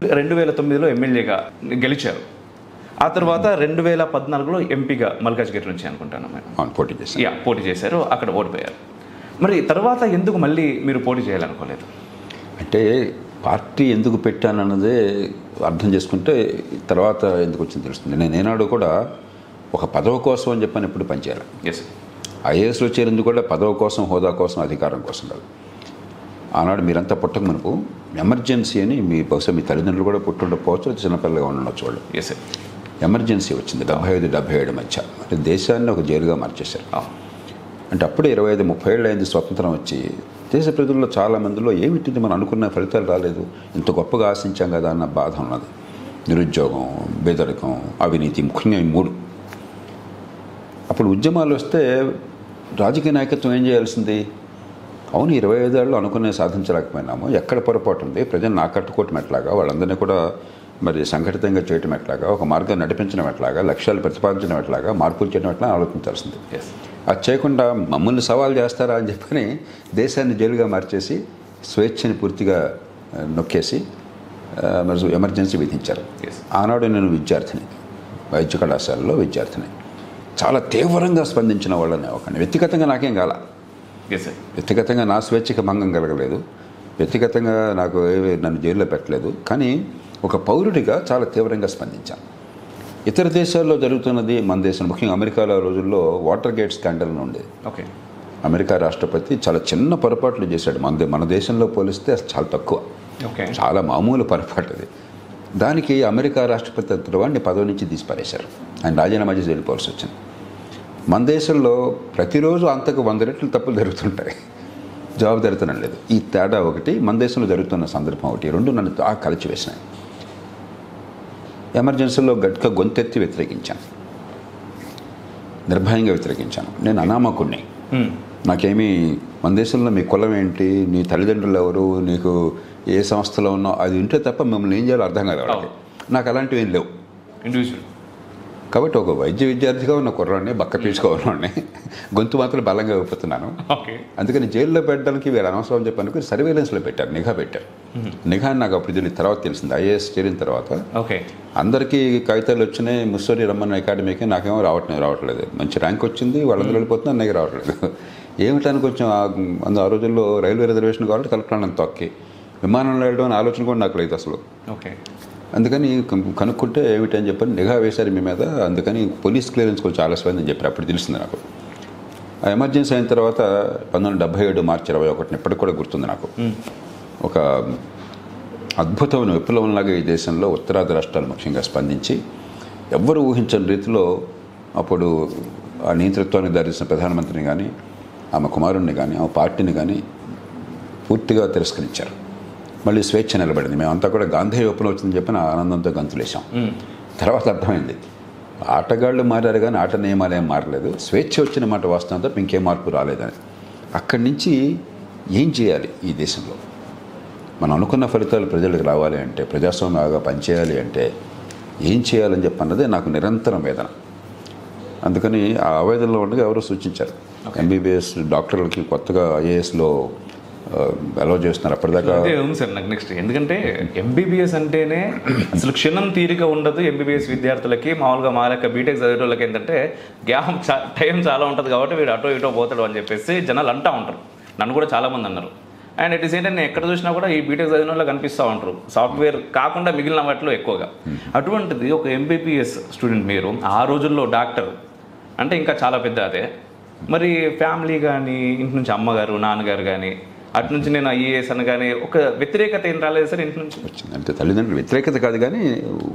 2009లో ఎమ్మెల్యేగా గెలిచారు. ఆ తర్వాత 2014లో ఎంపీగా మల్కాజ్గిరి నుంచి అనుకుంటాను అవును, పోటీ చేశారు. అక్కడ ఓడిపోయారు. మరి తర్వాత ఎందుకు మళ్ళీ మీరు పోటీ చేయాలనుకోలేదు? అంటే పార్టీ ఎందుకు పెట్టానన్నదే అర్థం చేసుకుంటే తర్వాత ఎందుకు వచ్చింది తెలుస్తుంది. నేను ఏనాడు కూడా ఒక పదవి కోసం అని చెప్పని ఎప్పుడు పనిచేయాలి. ఎస్, ఐఏఎస్లో చేరింది కూడా పదవి కోసం, హోదా కోసం, అధికారం కోసం కాదు. ఆనాడు మీరంతా పుట్టక మనకు ఎమర్జెన్సీ అని బహుశా మీ తల్లిదండ్రులు కూడా పుట్టుండకపోవచ్చు, చిన్నపిల్లగా ఉండొచ్చు వాళ్ళు. ఎస్, ఎమర్జెన్సీ వచ్చింది 75-77 మధ్య. అంటే దేశాన్ని ఒక జైలుగా మార్చేశారు. అంటే అప్పుడే 25-30 ఏళ్ళు అయింది స్వతంత్రం వచ్చి. దేశ ప్రజల్లో చాలామందిలో ఏమిటింది మనం అనుకున్న ఫలితాలు రాలేదు, ఇంత గొప్పగా ఆశించాం కదా అన్న బాధ ఉన్నది. నిరుద్యోగం, పేదరికం, అవినీతి, ముఖ్యంగా ఈ 3. అప్పుడు ఉద్యమాలు వస్తే రాజకీయ నాయకత్వం ఏం చేయాల్సింది? అవును, 25 ఏళ్ళు అనుకునే సాధించలేకపోయినాము, ఎక్కడ పొరపాటు ఉంది, ప్రజలను ఆకట్టుకోవటం ఎట్లాగా, వాళ్ళందరినీ కూడా మరి సంఘటితంగా చేయటం ఎట్లాగా, ఒక మార్గం నడిపించడం ఎట్లాగా, లక్ష్యాలు ప్రతిపాదించడం ఎట్లాగా, మార్పులు చేయడం ఎట్లా ఆలోచించాల్సింది. అది చేయకుండా మమ్మల్ని సవాల్ చేస్తారా అని చెప్పని దేశాన్ని జైలుగా మార్చేసి స్వేచ్ఛని పూర్తిగా నొక్కేసి మరి ఎమర్జెన్సీ విధించారు. ఆనాడు నేను విద్యార్థిని, వైద్య కళాశాలలో విద్యార్థిని. చాలా తీవ్రంగా స్పందించిన వాళ్ళని ఒకని. వ్యక్తిగతంగా నాకేం కాల, వ్యక్తిగతంగా నా స్వేచ్ఛకి భంగం కలగలేదు, వ్యక్తిగతంగా నాకు నన్ను జైల్లో పెట్టలేదు. కానీ ఒక పౌరుడిగా చాలా తీవ్రంగా స్పందించాను. ఇతర దేశాల్లో జరుగుతున్నది మన దేశం, ముఖ్యంగా అమెరికాలో రోజుల్లో వాటర్ గేట్ స్కాండల్ నుండి అమెరికా రాష్ట్రపతి చాలా చిన్న పొరపాట్లు చేశాడు. మన దేశంలో పోలిస్తే చాలా తక్కువ, చాలా మామూలు పొరపాటు అది. దానికి అమెరికా రాష్ట్రపతి వాడిని పదవి నుంచి తీసిపారేశారు. ఆయన రాజీనామా చేసి వెళ్ళిపోవాల్సి వచ్చింది. మన దేశంలో ప్రతిరోజు అంతకు 100 రెట్లు తప్పులు జరుగుతుంటాయి, జవాబుదారితనం లేదు. ఈ తేడా ఒకటి, మన దేశంలో జరుగుతున్న సందర్భం ఒకటి, రెండు నన్ను కలిచివేసినాయి. ఎమర్జెన్సీలో గట్టిగా గొంతెత్తి వ్యతిరేకించాను, నిర్భయంగా వ్యతిరేకించాను. నేను అనామకుణ్ణి, నాకేమీ మన దేశంలో మీ కులం ఏంటి, నీ తల్లిదండ్రులు ఎవరు, నీకు ఏ సంస్థలో ఉన్నావు, అది ఉంటే తప్ప మిమ్మల్ని ఏం చేయాలో అర్థం కాదు వాళ్ళకి. నాకు అలాంటివి ఏం లేవు. ఇండివిజువల్ కాబట్టి ఒక వైద్య విద్యార్థిగా ఉన్న కుర్రాడిని, బక్క పీచుకోవాలని గొంతు మాత్రం బలంగా అయిపోతున్నాను. అందుకని జైల్లో పెట్టడానికి వీళ్ళు అనవసరం అని చెప్పి అనుకుని సర్వేలెన్స్లో పెట్టారు, నిఘా పెట్టారు. నిఘా నాకు అప్పుడు తెలియదు, తర్వాత తెలిసింది. ఐఏఎస్ చేరిన తర్వాత అందరికీ కాగితాలు వచ్చినాయి, ముస్సోరి రమ్మన్న అకాడమీకి, నాకేమో రావట్లేదు. మంచి ర్యాంక్ వచ్చింది, వాళ్ళందరూ వెళ్ళిపోతున్నా, నాకు రావట్లేదు. ఏమిటానికి కొంచెం ఆ రోజుల్లో రైల్వే రిజర్వేషన్ కావాలంటే కలెక్టర్ తొక్కి విమానంలో వెళ్ళడం అనే ఆలోచన కూడా నాకు లేదు అసలు. అందుకని కనుక్కుంటే ఏమిటని చెప్పని నిఘా వేశారు మీ మీద, అందుకని పోలీస్ క్లియరెన్స్ కొంచెం ఆలస్యమైందని చెప్పారు. అప్పుడు తెలిసింది నాకు. ఆ ఎమర్జెన్సీ అయిన తర్వాత 1977 మార్చి 21 ఇప్పటికి కూడా గుర్తుంది నాకు. ఒక అద్భుతమైన విప్లవంలాగా ఈ దేశంలో ఉత్తరాది రాష్ట్రాలు ముఖ్యంగా స్పందించి ఎవ్వరూ ఊహించని రీతిలో అప్పుడు ఆ నియంతృత్వానికి దారిసిన ప్రధానమంత్రిని కానీ, ఆమె కుమారుణ్ణి కానీ, ఆమె పార్టీని కానీ పూర్తిగా తిరస్కరించారు. మళ్ళీ స్వేచ్ఛ నిలబడింది. మేమంతా కూడా గాంధీ విప్లవం వచ్చిందని చెప్పి ఆనందంతో గంతులేసాం. తర్వాత అర్థమైంది, ఆటగాళ్ళు మారారు కానీ ఆట నియమాలు ఏం మారలేదు, స్వేచ్ఛ వచ్చిన మాట వాస్తవం తప్ప ఇంకేం మార్పు రాలేదని. అక్కడి నుంచి ఏం చేయాలి ఈ దేశంలో, మనం అనుకున్న ఫలితాలు ప్రజలకు రావాలి అంటే, ప్రజాస్వామ్యంగా పనిచేయాలి అంటే ఏం చేయాలని చెప్పన్నదే నాకు నిరంతరం వేదన. అందుకని ఆ ఆవేదనలో ఉండగా ఎవరో సూచించారు, ఎంబీబీఎస్ డాక్టర్లకి కొత్తగా ఐఏఎస్లో అలౌ చేస్తున్నారు. అప్పటిదాకా ఉంది సార్ నాకు నెక్స్ట్. ఎందుకంటే ఎంబీబీఎస్ అంటేనే అసలు క్షణం తీరిక ఉండదు ఎంబీబీఎస్ విద్యార్థులకి. మామూలుగా మా లెక్క బీటెక్ చదివే వాళ్ళకి ఏంటంటే టైం చాలా ఉంటుంది కాబట్టి వీడు అటో ఇటో పోతాడు అని చెప్పేసి జనాలు అంటూ ఉంటారు. నన్ను కూడా చాలామంది అన్నారు. అండ్ ఇట్ ఈస్ ఏంటంటే నేను ఎక్కడ చూసినా కూడా ఈ బీటెక్ చదివిన వాళ్ళు కనిపిస్తూ ఉంటారు, సాఫ్ట్వేర్ కాకుండా మిగిలిన వాటిలో ఎక్కువగా. అటువంటిది ఒక ఎంబీబీఎస్ స్టూడెంట్ మీరు, ఆ రోజుల్లో డాక్టర్ అంటే ఇంకా చాలా పెద్ద అదే. మరి ఫ్యామిలీ కానీ, ఇంటి నుంచి అమ్మగారు నాన్నగారు కానీ, అటు నుంచి నేను ఐఏఎస్ అని కానీ ఒక వ్యతిరేకత ఏం రాలేదు సార్ ఇంటి నుంచి? వచ్చింది అంటే తల్లిదండ్రులు వ్యతిరేకత కాదు కానీ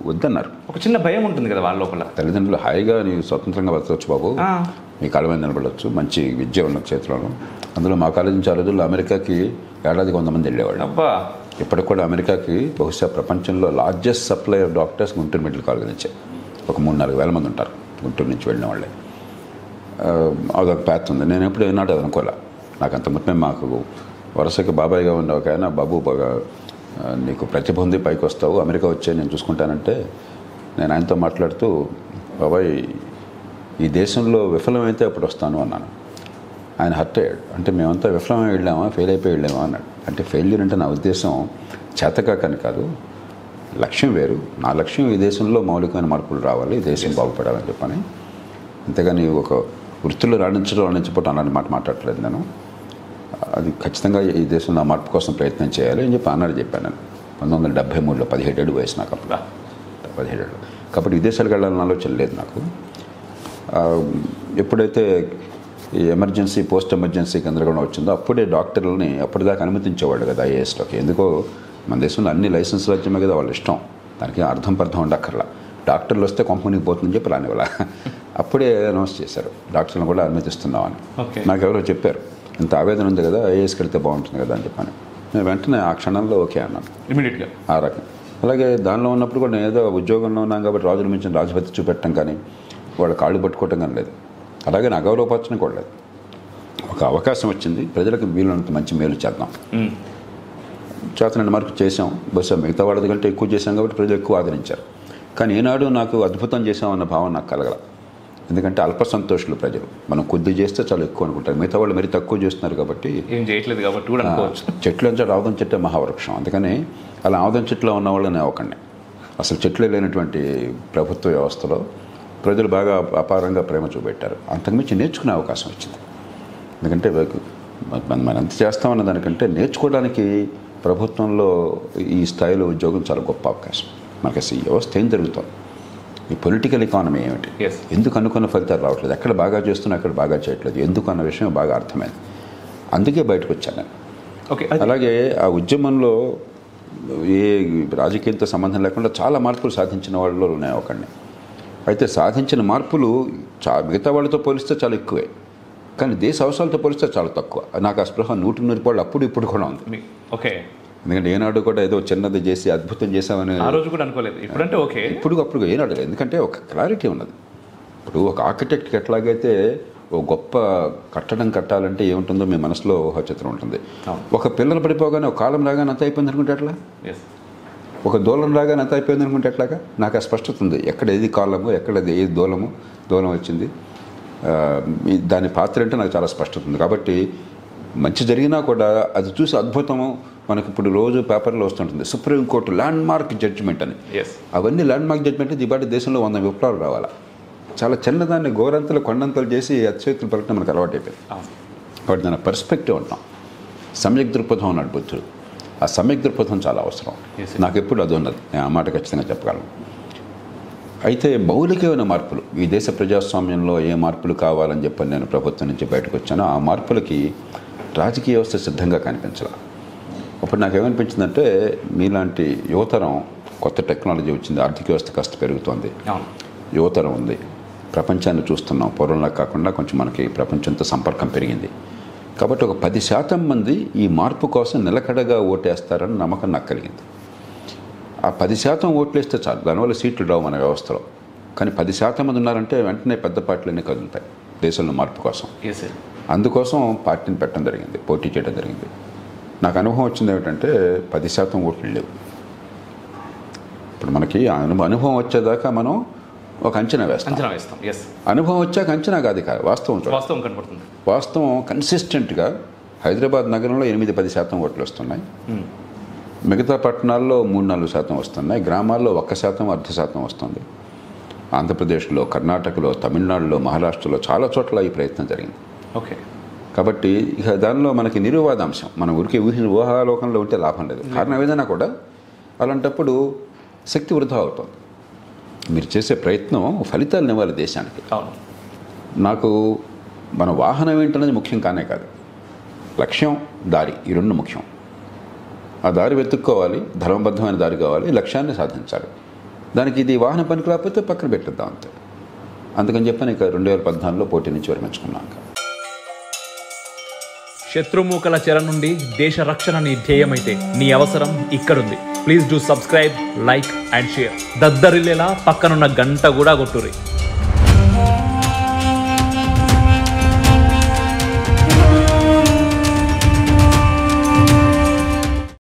వద్దన్నారు. ఒక చిన్న భయం ఉంటుంది కదా వాళ్ళ లోపల. తల్లిదండ్రులు హాయిగా నీవు స్వతంత్రంగా బతకవచ్చు బాబు, మీ కాళ్ళ మీద నిలబడవచ్చు, మంచి విద్య ఉన్న చేతిలోను. అందులో మా కాలేజీ నుంచి ఆ రోజుల్లో అమెరికాకి ఏడాదికి 100 మంది వెళ్ళేవాళ్ళు. అబ్బా, ఇప్పటికి కూడా అమెరికాకి బహుశా ప్రపంచంలో largest supply of doctors Guntur medical college నుంచే ఒక 3-4 వేల మంది ఉంటారు గుంటూరు నుంచి వెళ్ళిన వాళ్ళే. అదొక ప్యాత్ ఉంది. నేను ఎప్పుడు ఏనాడు అనుకోలే. నాకు అంత మొత్తమే మాకు వరుసకి బాబాయ్గా ఉన్న ఒక ఆయన, బాబు బాగా నీకు ప్రతిభ ఉంది, పైకి వస్తావు, అమెరికా వచ్చే నేను చూసుకుంటానంటే, నేను ఆయనతో మాట్లాడుతూ, బాబాయ్ ఈ దేశంలో విఫలమైతే అప్పుడు వస్తాను అన్నాను. ఆయన హర్ట్ అయ్యాడు. అంటే మేమంతా విఫలమై వెళ్ళామా, ఫెయిల్ అయిపోయి వెళ్ళామా అన్నాడు. అంటే ఫెయిల్యూర్ అంటే నా ఉద్దేశం చేతకాకని కాదు, లక్ష్యం వేరు. నా లక్ష్యం ఈ దేశంలో మౌలికమైన మార్పులు రావాలి, ఈ దేశం బాగుపడాలని చెప్పని. అంతేగాని ఒక వృత్తిలో రాణించకపోవడం అలాంటి మాట మాట్లాడలేదు నేను. అది ఖచ్చితంగా ఈ దేశంలో ఆ మార్పు కోసం ప్రయత్నం చేయాలి అని చెప్పి అన్నాడు చెప్పాను నేను. 1973లో 17 ఏళ్ళు వయసు నాకు అప్పుడు, 17 ఏళ్ళు. కాబట్టి విదేశాలకు వెళ్ళాలని ఆలోచన లేదు నాకు. ఎప్పుడైతే ఈ ఎమర్జెన్సీ పోస్ట్ ఎమర్జెన్సీ గందరగోళం వచ్చిందో అప్పుడే డాక్టర్లని అప్పటిదాకా అనుమతించేవాళ్ళు కదా ఐఏఎస్లోకి. ఎందుకో మన దేశంలో అన్ని లైసెన్స్ రాజ్యమే కదా, వాళ్ళ ఇష్టం, దానికి అర్థం ఉండక్కర్లా. డాక్టర్లు వస్తే కంపెనీకి పోతుందని చెప్పి రానివ్వాల. అప్పుడే అనౌన్స్ చేశారు డాక్టర్లను కూడా అనుమతిస్తున్నామని. నాకు ఎవరో చెప్పారు, ఇంత ఆవేదన ఉంది కదా ఐఏఎస్కి వెళ్తే బాగుంటుంది కదా అని చెప్పాను. నేను వెంటనే ఆ క్షణంలో ఓకే అన్నాను ఇమీడియట్గా. ఆ రకం. అలాగే దానిలో ఉన్నప్పుడు కూడా నేను ఏదో ఉద్యోగంలో ఉన్నాం కాబట్టి రాజుల మించిన రాజభక్తి చూపెట్టడం కానీ వాళ్ళ కాళ్ళు పట్టుకోవటం కానీ లేదు. అలాగే నా గౌరవపరచడం కూడా లేదు. ఒక అవకాశం వచ్చింది, ప్రజలకు వీలున్నంత మంచి మేలు చేద్దాం, చేతనంత వరకు చేసాం. బహుశా మిగతా వాళ్ళ కంటే ఎక్కువ చేశాం కాబట్టి ప్రజలు ఎక్కువ ఆదరించారు. కానీ ఈనాడు నాకు అద్భుతం చేసామన్న భావన నాకు కలగల. ఎందుకంటే అల్ప సంతోషులు ప్రజలు. మనం కొద్ది చేస్తే చాలా ఎక్కువ అనుకుంటారు, మిగతా వాళ్ళు మరీ తక్కువ చేస్తున్నారు కాబట్టి ఏం చేయట్లేదు కాబట్టి కూడా అనుకోవచ్చు. చెట్లు అంటే ఆవుదం చెట్టే మహావృక్షం. అందుకని అలా ఆవుదం చెట్లో ఉన్న వాళ్ళని అవ్వకండి. అసలు చెట్లే లేనటువంటి ప్రభుత్వ వ్యవస్థలో ప్రజలు బాగా అపారంగా ప్రేమ చూపెట్టారు. అంతకుమించి నేర్చుకునే అవకాశం వచ్చింది. ఎందుకంటే మనం ఎంత చేస్తామన్న దానికంటే నేర్చుకోవడానికి ప్రభుత్వంలో ఈ స్థాయిలో ఉద్యోగం చాలా గొప్ప అవకాశం. మనకి అసలు ఈ వ్యవస్థ ఏం జరుగుతుంది, ఈ పొలిటికల్ ఎకానమీ ఏమిటి, ఎందుకు అనుకున్న ఫలితాలు రావట్లేదు, ఎక్కడ బాగా చేస్తున్నా ఎక్కడ బాగా చేయట్లేదు, ఎందుకు అన్న విషయం బాగా అర్థమైంది. అందుకే బయటకు వచ్చాను నేను. ఓకే. అలాగే ఆ ఉద్యమంలో ఏ రాజకీయంతో సంబంధం లేకుండా చాలా మార్పులు సాధించిన వాళ్ళలో ఉన్నాయి ఒకడిని. అయితే సాధించిన మార్పులు మిగతా వాళ్ళతో పోలిస్తే చాలా ఎక్కువే, కానీ దేశ అవసరాలతో పోలిస్తే చాలా తక్కువ. నాకు ఆ స్పృహ 100% అప్పుడు ఇప్పుడు కూడా ఉంది. ఓకే. ఎందుకంటే ఏనాడు కూడా ఏదో చిన్నది చేసి అద్భుతం చేసామని ఆ రోజు కూడా అనుకోలేదు. ఇప్పుడంటే ఓకే, ఇప్పుడు అప్పుడు ఏనాడు లేదు. ఎందుకంటే ఒక క్లారిటీ ఉన్నది. ఇప్పుడు ఒక ఆర్కిటెక్ట్కి ఎట్లాగైతే ఓ గొప్ప కట్టడం కట్టాలంటే ఏముంటుందో మీ మనసులో చిత్రం ఉంటుంది. ఒక పిల్లలు పడిపోగానే ఒక కాలం రాగానే అంత అయిపోయింది అనుకుంటే ఎట్లా, ఒక దూలం రాగానే అంత అయిపోయింది అనుకుంటే ఎట్లాగా, నాకు ఆ స్పష్టత ఉంది. ఎక్కడ ఏది కాలము, ఎక్కడ ఏది దూలం వచ్చింది, దాని పాత్ర అంటే నాకు చాలా స్పష్టత ఉంది. కాబట్టి మంచి జరిగినా కూడా అది చూసి అద్భుతము మనకి ఇప్పుడు రోజు పేపర్లో వస్తుంటుంది, సుప్రీంకోర్టు ల్యాండ్ మార్క్ జడ్జిమెంట్ అని. అవన్నీ ల్యాండ్ మార్క్ జడ్జిమెంట్ ఈ పాటి దేశంలో 100 విప్లవాలు రావాలా. చాలా చిన్నదాన్ని గోరంతలు కొండంతలు చేసి అతిశక్తులు పలకడం మనకు అలవాటు అయిపోయింది. కాబట్టి దాని పర్స్పెక్టివ్ అంటాం, సమ్యక్ దృక్పథం అన్నాడు బుద్ధుడు. ఆ సమ్యక్ దృక్పథం చాలా అవసరం. నాకు ఎప్పుడు అది ఉన్నది, నేను ఆ మాట ఖచ్చితంగా చెప్పగలను. అయితే మౌలికమైన మార్పులు ఈ దేశ ప్రజాస్వామ్యంలో ఏ మార్పులు కావాలని చెప్పని నేను ప్రభుత్వం నుంచి బయటకు వచ్చానో ఆ మార్పులకి రాజకీయ వ్యవస్థ సిద్ధంగా కనిపించాలి. అప్పుడు నాకేమనిపించిందంటే మీలాంటి యువతరం, కొత్త టెక్నాలజీ వచ్చింది, ఆర్థిక వ్యవస్థ కాస్త పెరుగుతోంది, యువతరం ఉంది, ప్రపంచాన్ని చూస్తున్నాం. పూర్వంలా కాకుండా కొంచెం మనకి ప్రపంచంతో సంపర్కం పెరిగింది. కాబట్టి ఒక 10% మంది ఈ మార్పు కోసం నిలకడగా ఓటేస్తారని నమ్మకం నాకు కలిగింది. ఆ 10% ఓట్లేస్తే చాలు, దానివల్ల సీట్లు రావు మన వ్యవస్థలో. కానీ 10% మంది ఉన్నారంటే వెంటనే పెద్ద పార్టీలన్నీ కదులుతాయి దేశంలో మార్పు కోసం. అందుకోసం పార్టీని పెట్టడం జరిగింది, పోటీ చేయడం జరిగింది. నాకు అనుభవం వచ్చింది ఏమిటంటే 10% ఓట్లు లేవు. ఇప్పుడు మనకి అనుభవం వచ్చేదాకా మనం ఒక అంచనా వేస్తాం. అనుభవం వచ్చాక అంచనా కాదు, వాస్తవం కనపడుతుంది. వాస్తవం కన్సిస్టెంట్గా హైదరాబాద్ నగరంలో 8-10% ఓట్లు వస్తున్నాయి. మిగతా పట్టణాల్లో 3-4% వస్తున్నాయి. గ్రామాల్లో 1%, 0.5% వస్తుంది. ఆంధ్రప్రదేశ్లో, కర్ణాటకలో, తమిళనాడులో, మహారాష్ట్రలో చాలా చోట్ల ఈ ప్రయత్నం జరిగింది. ఓకే. కాబట్టి ఇక దానిలో మనకి నిర్వివాదాంశం, మన ఊరికి ఊహాలోకంలో ఉంటే లాభం లేదు. కారణం ఏదైనా కూడా అలాంటప్పుడు శక్తి వృధా అవుతుంది. మీరు చేసే ప్రయత్నం ఫలితాలను ఇవ్వాలి దేశానికి. నాకు మన వాహనం ఏంటనేది ముఖ్యం కానే కాదు, లక్ష్యం, దారి, ఈ రెండు ముఖ్యం. ఆ దారి వెతుక్కోవాలి, ధర్మబద్ధమైన దారి కావాలి, లక్ష్యాన్ని సాధించాలి. దానికి ఇది వాహనం పనికి రాకపోతే పక్కన పెట్టేద్దాం అంతే. అందుకని చెప్పని ఇక 2014లో పోటీ నుంచి విరమించుకున్నాక. శత్రుమూకల చెర నుండి దేశ రక్షణ నీ ధ్యేయమైతే నీ అవసరం ఇక్కడుంది. Please do subscribe, like and share. దద్దరిల్లేలా పక్కనున్న గంట కూడా కొట్టుర్రి.